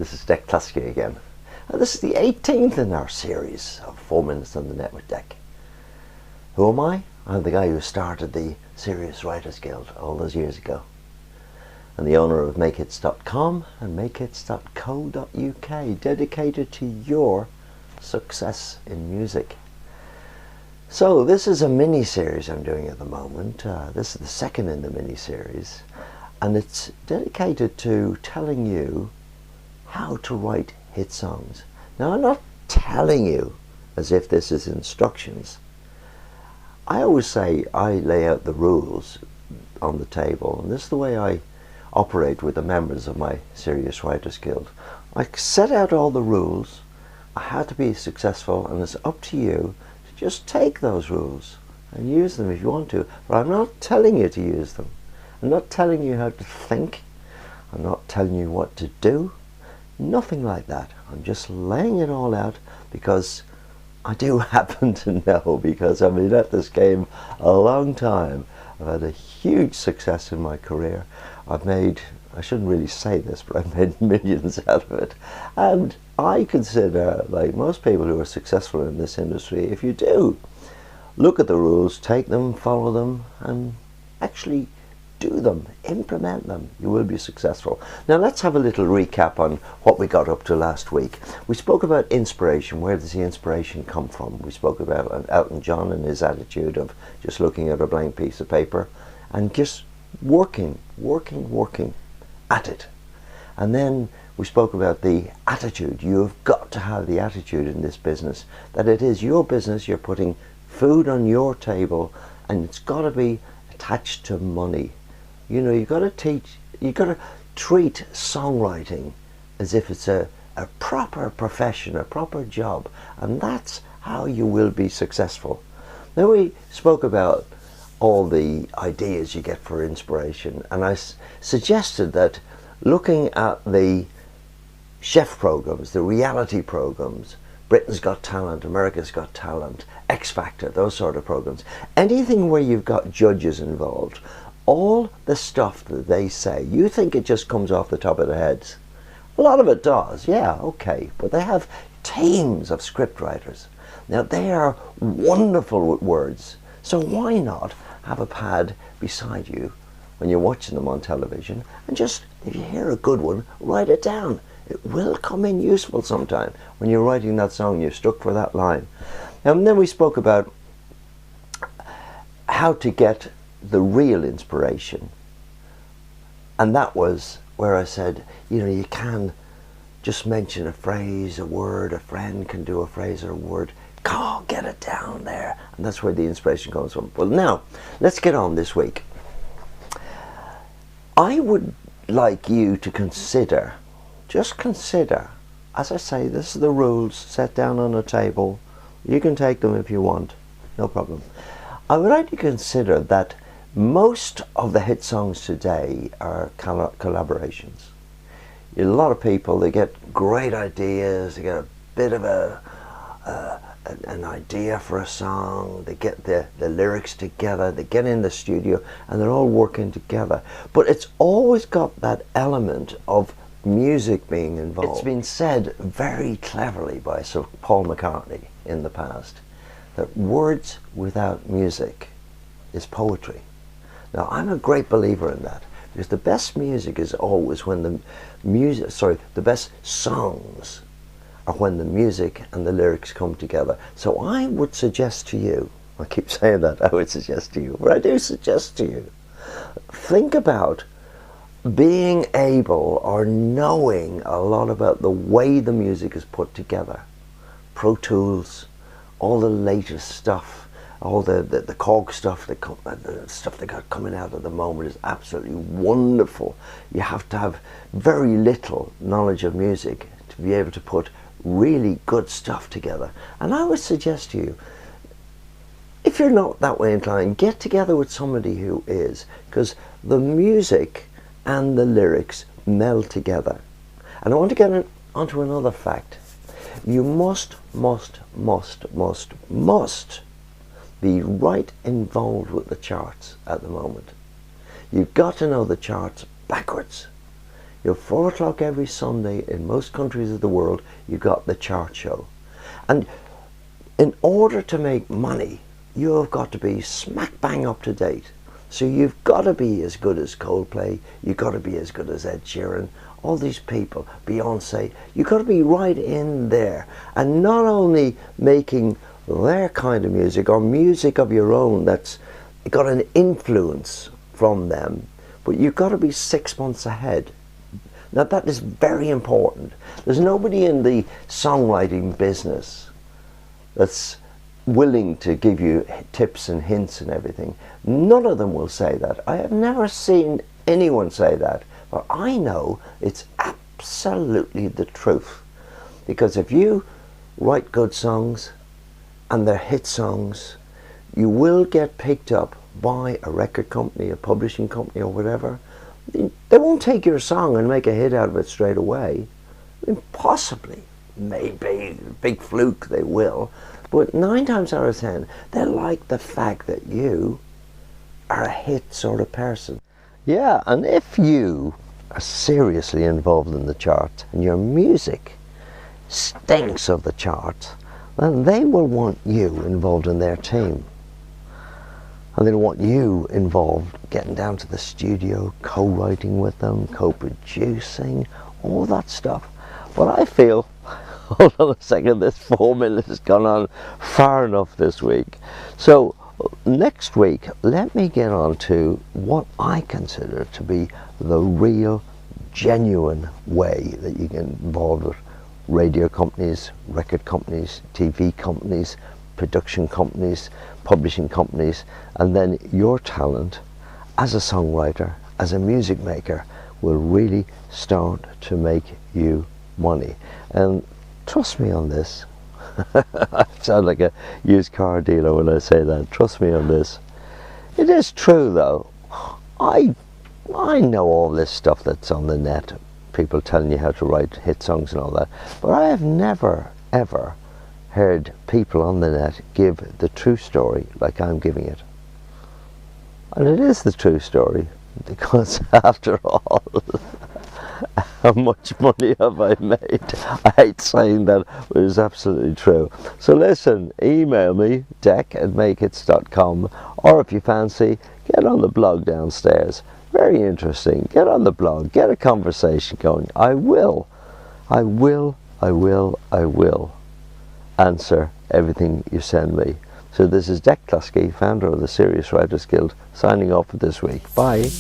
This is Dec Cluskey again. This is the 18th in our series of 4 Minutes on the Net with Dec. Who am I? I'm the guy who started the Serious Writers Guild all those years ago. I'm the owner of Makehits.com and Makehits.co.uk, dedicated to your success in music. So this is a mini-series I'm doing at the moment. This is the second in the mini-series, and it's dedicated to telling you how to write hit songs. Now, I'm not telling you as if this is instructions. I always say I lay out the rules on the table, and this is the way I operate with the members of my Serious Writers Guild. I set out all the rules, how to be successful, and it's up to you to just take those rules and use them if you want to. But I'm not telling you to use them. I'm not telling you how to think. I'm not telling you what to do. Nothing like that. I'm just laying it all out because I do happen to know, because I've been at this game a long time. I've had a huge success in my career. I've made, I shouldn't really say this, but I've made millions out of it. And I consider, like most people who are successful in this industry, if you do look at the rules, take them, follow them, and actually do them, implement them, you will be successful. Now let's have a little recap on what we got up to last week. We spoke about inspiration. Where does the inspiration come from? We spoke about Elton John and his attitude of just looking at a blank piece of paper and just working at it. And then we spoke about the attitude. You have got to have the attitude in this business, that it is your business, you're putting food on your table, and it's got to be attached to money. You know, you've got to treat songwriting as if it's a proper profession, a proper job, and that's how you will be successful. Then we spoke about all the ideas you get for inspiration, and I suggested that looking at the chef programs, the reality programs, Britain's Got Talent, America's Got Talent, X Factor, those sort of programs, anything where you've got judges involved, all the stuff that they say, you think it just comes off the top of their heads. A lot of it does, yeah, okay, but they have teams of script writers. Now, they are wonderful with words, so why not have a pad beside you when you're watching them on television, and just, if you hear a good one, write it down. It will come in useful sometime when you're writing that song, you're stuck for that line. And then we spoke about how to get the real inspiration, and that was where I said, you know, you can just mention a phrase, a word, a friend can do a phrase or a word, go get it down there, and that's where the inspiration comes from. Well, now let's get on this week. I would like you to consider, just consider, as I say, this is the rules set down on a table. You can take them if you want, no problem. I would like you to consider that most of the hit songs today are collaborations. A lot of people, they get great ideas, they get a bit of an idea for a song, they get the lyrics together, they get in the studio, and they're all working together. But it's always got that element of music being involved. It's been said very cleverly by Sir Paul McCartney in the past that words without music is poetry. Now, I'm a great believer in that, because the best music is always when the best songs are when the music and the lyrics come together. So I would suggest to you, I keep saying that, I would suggest to you, but I do suggest to you, think about being able or knowing a lot about the way the music is put together. Pro Tools, all the latest stuff, all the Korg stuff, the stuff they got coming out at the moment is absolutely wonderful. You have to have very little knowledge of music to be able to put really good stuff together. And I would suggest to you, if you're not that way inclined, get together with somebody who is, because the music and the lyrics meld together. And I want to get onto another fact. You must be right involved with the charts at the moment. You've got to know the charts backwards. You know, 4 o'clock every Sunday in most countries of the world, you got the chart show. And in order to make money, you have got to be smack bang up to date. So you've got to be as good as Coldplay, you've got to be as good as Ed Sheeran, all these people, Beyonce. You've got to be right in there, and not only making their kind of music or music of your own that's got an influence from them, but you've got to be 6 months ahead. Now that is very important. There's nobody in the songwriting business that's willing to give you tips and hints and everything. None of them will say that. I have never seen anyone say that, but I know it's absolutely the truth. Because if you write good songs and they're hit songs, you will get picked up by a record company, a publishing company or whatever. They won't take your song and make a hit out of it straight away. I mean, possibly, maybe, big fluke they will, but 9 times out of 10, they like the fact that you are a hit sort of person. Yeah, and if you are seriously involved in the chart and your music stinks of the chart, then they will want you involved in their team. And they'll want you involved, getting down to the studio, co-writing with them, co-producing, all that stuff. But I feel, hold on a second, this 4 minutes has gone on far enough this week. So next week, let me get on to what I consider to be the real, genuine way that you get involved with radio companies, record companies, TV companies, production companies, publishing companies, and then your talent as a songwriter, as a music maker, will really start to make you money. And trust me on this. I sound like a used car dealer when I say that. Trust me on this. It is true though. I know all this stuff that's on the net, people telling you how to write hit songs and all that, but I have never ever heard people on the net give the true story like I'm giving it. And it is the true story, because after all, how much money have I made? I hate saying that, but it's absolutely true. So listen, email me, dec@makehits.com, or if you fancy, get on the blog downstairs. Very interesting. Get on the blog, get a conversation going. I will answer everything you send me. So this is Dec Cluskey, founder of the Serious Writers Guild, signing off for this week. Bye.